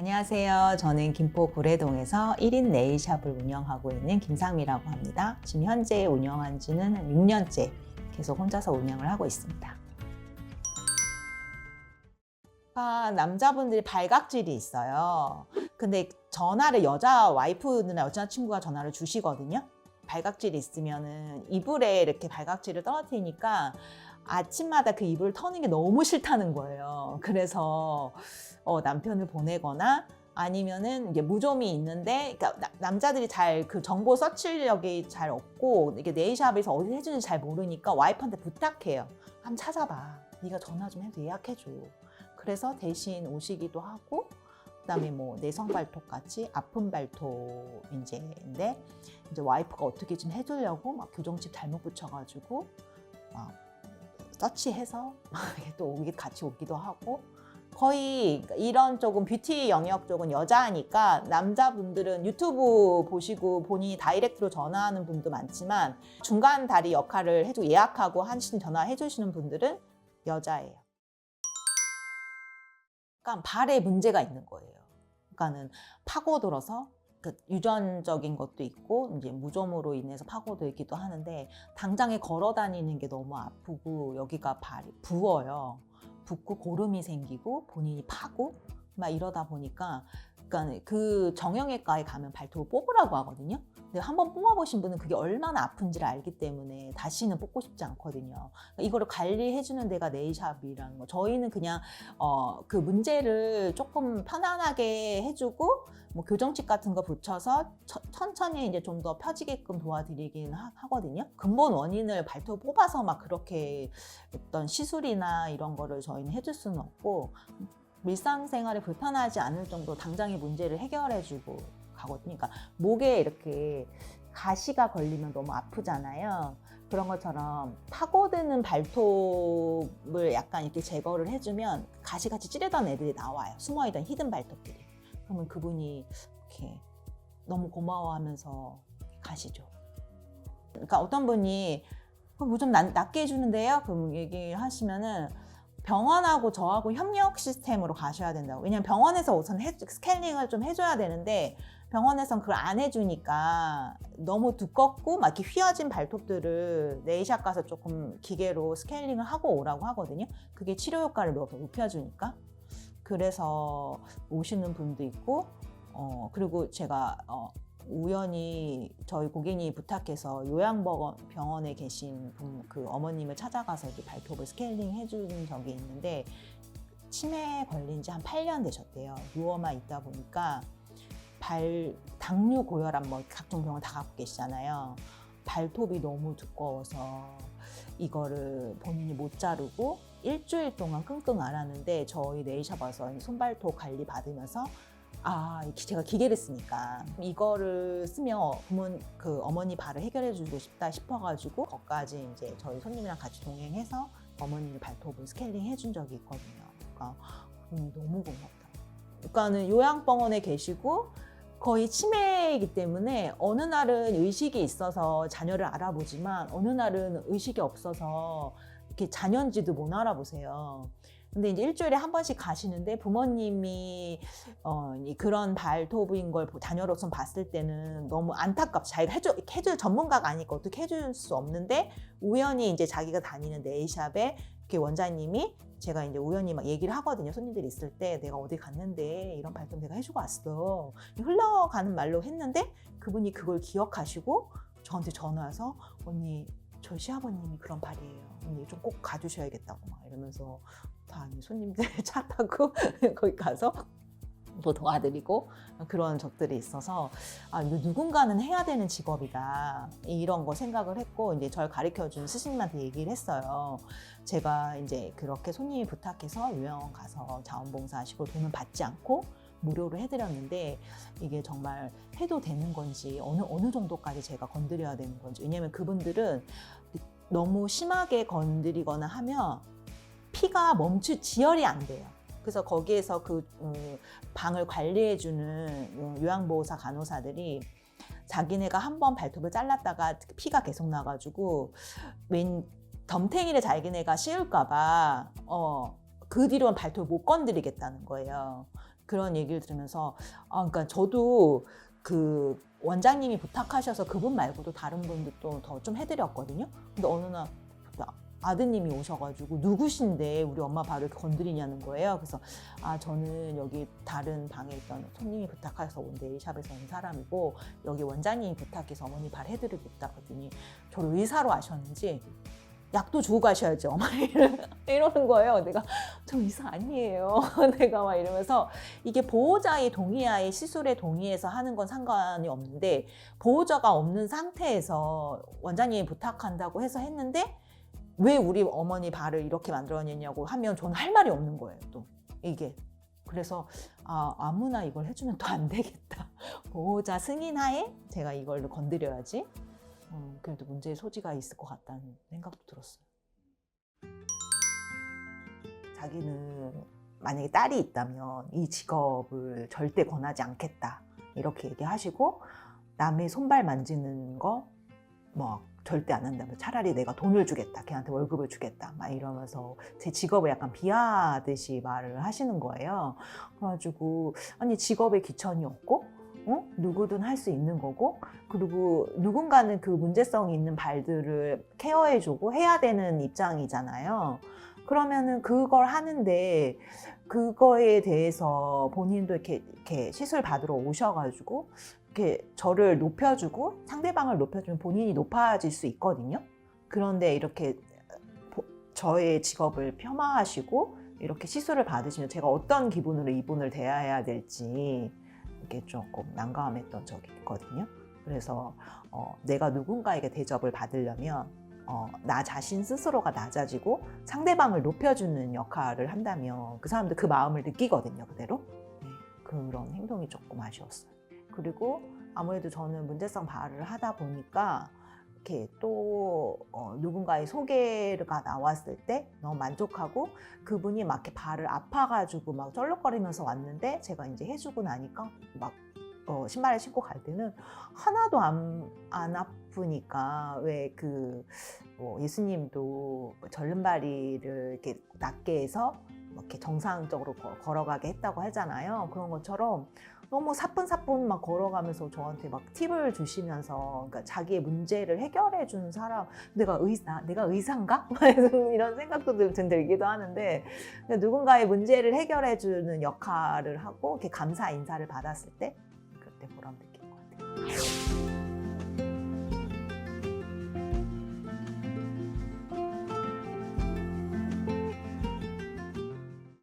안녕하세요. 저는 김포 구례동에서 1인 네일샵을 운영하고 있는 김상미라고 합니다. 지금 현재 운영한 지는 한 6년째 계속 혼자서 운영을 하고 있습니다. 남자분들이 발각질이 있어요. 근데 전화를 여자 와이프나 여자친구가 전화를 주시거든요. 발각질이 있으면은 이불에 이렇게 발각질을 떨어뜨리니까 아침마다 그 이불을 터는 게 너무 싫다는 거예요. 그래서 남편을 보내거나 아니면은 이게 무좀이 있는데, 그러니까 남자들이 잘 그 정보 서치력이 잘 없고 이게 네일샵에서 어디 해주는지 잘 모르니까 와이프한테 부탁해요. 한번 찾아봐. 네가 전화 좀 해서 예약해줘. 그래서 대신 오시기도 하고, 그다음에 뭐 내성 발톱 같이 아픈 발톱 인제 와이프가 어떻게 좀 해주려고 막 교정칩 잘못 붙여가지고 막 서치해서 또 같이 오기도 하고. 거의 이런 쪽은 뷰티 영역 쪽은 여자니까 남자분들은 유튜브 보시고 본인이 다이렉트로 전화하는 분도 많지만 중간 다리 역할을 해주고 예약하고 전화해 주시는 분들은 여자예요. 그러니까 발에 문제가 있는 거예요. 그러니까는 파고들어서 유전적인 것도 있고 이제 무좀으로 인해서 파고들기도 하는데 당장에 걸어 다니는 게 너무 아프고 여기가 발이 부어요. 붓고 고름이 생기고 본인이 파고 막 이러다 보니까 그러니까 그 정형외과에 가면 발톱을 뽑으라고 하거든요. 근데 한번 뽑아보신 분은 그게 얼마나 아픈지를 알기 때문에 다시는 뽑고 싶지 않거든요. 그러니까 이거를 관리해주는 데가 네일샵이라는 거. 저희는 그냥 그 문제를 조금 편안하게 해주고 뭐 교정칩 같은 거 붙여서 천천히 이제 좀 더 펴지게끔 도와드리긴 하거든요. 근본 원인을 발톱 뽑아서 막 그렇게 어떤 시술이나 이런 거를 저희는 해줄 수는 없고 일상생활에 불편하지 않을 정도 당장의 문제를 해결해주고 가거든요. 그러니까 목에 이렇게 가시가 걸리면 너무 아프잖아요. 그런 것처럼 파고드는 발톱을 약간 이렇게 제거를 해주면 가시같이 찌르던 애들이 나와요. 숨어있던 히든 발톱들이. 그러면 그분이 이렇게 너무 고마워하면서 가시죠. 그러니까 어떤 분이 뭐 좀 낫게 해주는데요? 그럼 얘기하시면은 병원하고 저하고 협력 시스템으로 가셔야 된다고. 왜냐면 병원에서 우선 스케일링을 좀 해줘야 되는데 병원에선 그걸 안 해주니까 너무 두껍고 막 이렇게 휘어진 발톱들을 네일샵 가서 조금 기계로 스케일링을 하고 오라고 하거든요. 그게 치료 효과를 더 높여주니까. 그래서 오시는 분도 있고, 그리고 제가 우연히 저희 고객님이 부탁해서 요양병원에 계신 그 어머님을 찾아가서 이렇게 발톱을 스케일링 해준 적이 있는데 치매에 걸린 지 한 8년 되셨대요. 누워만 있다 보니까 당뇨, 고혈압 뭐 각종 병을 다 갖고 계시잖아요. 발톱이 너무 두꺼워서 이거를 본인이 못 자르고 일주일 동안 끙끙 앓았는데 저희 네일샵 와서 손발톱 관리 받으면서 제가 기계를 쓰니까 이거를 쓰면 그 어머니 발을 해결해 주고 싶다 싶어가지고 거기까지 이제 저희 손님이랑 같이 동행해서 어머니 발톱을 스케일링 해준 적이 있거든요. 그러니까 너무 고맙다. 그러니까는 요양병원에 계시고 거의 치매이기 때문에 어느 날은 의식이 있어서 자녀를 알아보지만 어느 날은 의식이 없어서 이렇게 자녀인지도 못 알아보세요. 근데 이제 일주일에 한 번씩 가시는데 부모님이 그런 발톱인 걸 자녀로서 봤을 때는 너무 안타깝죠. 자기가 해줄 전문가가 아니까 어떻게 해줄 수 없는데 우연히 이제 자기가 다니는 네일샵에 이렇게 원장님이 제가 이제 우연히 막 얘기를 하거든요. 손님들이 있을 때 내가 어디 갔는데 이런 발톱 내가 해주고 왔어. 흘러가는 말로 했는데 그분이 그걸 기억하시고 저한테 전화해서 언니 저희 시아버님이 그런 발이에요. 언니 좀 꼭 가주셔야겠다고 막 이러면서 다 손님들 차 타고 거기 가서 또 도와드리고 그런 적들이 있어서 누군가는 해야 되는 직업이다 이런 거 생각을 했고 이제 저를 가르쳐준 스승님한테 얘기를 했어요. 제가 이제 그렇게 손님이 부탁해서 요양원 가서 자원봉사하시고 돈은 받지 않고 무료로 해드렸는데 이게 정말 해도 되는 건지 어느 정도까지 제가 건드려야 되는 건지. 왜냐면 그분들은 너무 심하게 건드리거나 하면 피가 지혈이 안 돼요. 그래서 거기에서 그 방을 관리해주는 요양보호사 간호사들이 자기네가 한 번 발톱을 잘랐다가 피가 계속 나가지고 덤탱이를 자기네가 씌울까봐 그 뒤로는 발톱을 못 건드리겠다는 거예요. 그런 얘기를 들으면서 그러니까 저도 그 원장님이 부탁하셔서 그분 말고도 다른 분들도 더 좀 해드렸거든요. 근데 어느 날 아드님이 오셔가지고 누구신데 우리 엄마 발을 이렇게 건드리냐는 거예요. 그래서 저는 여기 다른 방에 있던 손님이 부탁해서 온 네일샵에서 온 사람이고 여기 원장님이 부탁해서 어머니 발 해드리고 있다거든요. 저를 의사로 아셨는지 약도 주고 가셔야죠 어머니를 이러는 거예요. 내가 저 의사 아니에요. 내가 막 이러면서 이게 보호자의 동의하에 시술에 동의해서 하는 건 상관이 없는데 보호자가 없는 상태에서 원장님이 부탁한다고 해서 했는데 왜 우리 어머니 발을 이렇게 만들어냈냐고 하면 저는 할 말이 없는 거예요. 또 이게 그래서 아무나 이걸 해주면 또 안 되겠다. 보호자 승인하에 제가 이걸 건드려야지. 그래도 문제의 소지가 있을 것 같다는 생각도 들었어요. 자기는 만약에 딸이 있다면 이 직업을 절대 권하지 않겠다 이렇게 얘기하시고 남의 손발 만지는 거 뭐 절대 안 한다면 차라리 내가 돈을 주겠다, 걔한테 월급을 주겠다 막 이러면서 제 직업을 약간 비하하듯이 말을 하시는 거예요. 그래가지고 아니 직업에 귀천이 없고 누구든 할 수 있는 거고 그리고 누군가는 그 문제성이 있는 발들을 케어해주고 해야 되는 입장이잖아요. 그러면은 그걸 하는데 그거에 대해서 본인도 이렇게 시술 받으러 오셔가지고 이렇게 저를 높여주고 상대방을 높여주면 본인이 높아질 수 있거든요. 그런데 이렇게 저의 직업을 폄하하시고 이렇게 시술을 받으시면 제가 어떤 기분으로 이분을 대해야 될지 이게 조금 난감했던 적이 있거든요. 그래서 내가 누군가에게 대접을 받으려면 나 자신 스스로가 낮아지고 상대방을 높여주는 역할을 한다면 그 사람도 그 마음을 느끼거든요. 그대로. 네, 그런 행동이 조금 아쉬웠어요. 그리고 아무래도 저는 문제성 발을 하다 보니까 이렇게 또 누군가의 소개가 나왔을 때 너무 만족하고 그분이 막 이렇게 발을 아파가지고 막 쩔룩거리면서 왔는데 제가 이제 해주고 나니까 막 신발을 신고 갈 때는 하나도 안 아프니까 왜 예수님도 절름발이를 이렇게 낫게 해서 이렇게 정상적으로 걸어가게 했다고 하잖아요. 그런 것처럼 너무 사뿐사뿐 막 걸어가면서 저한테 막 팁을 주시면서 그러니까 자기의 문제를 해결해 준 사람 내가 의사인가? 이런 생각도 들기도 하는데 누군가의 문제를 해결해 주는 역할을 하고 이렇게 감사 인사를 받았을 때 그때 보람 느낀 것 같아요.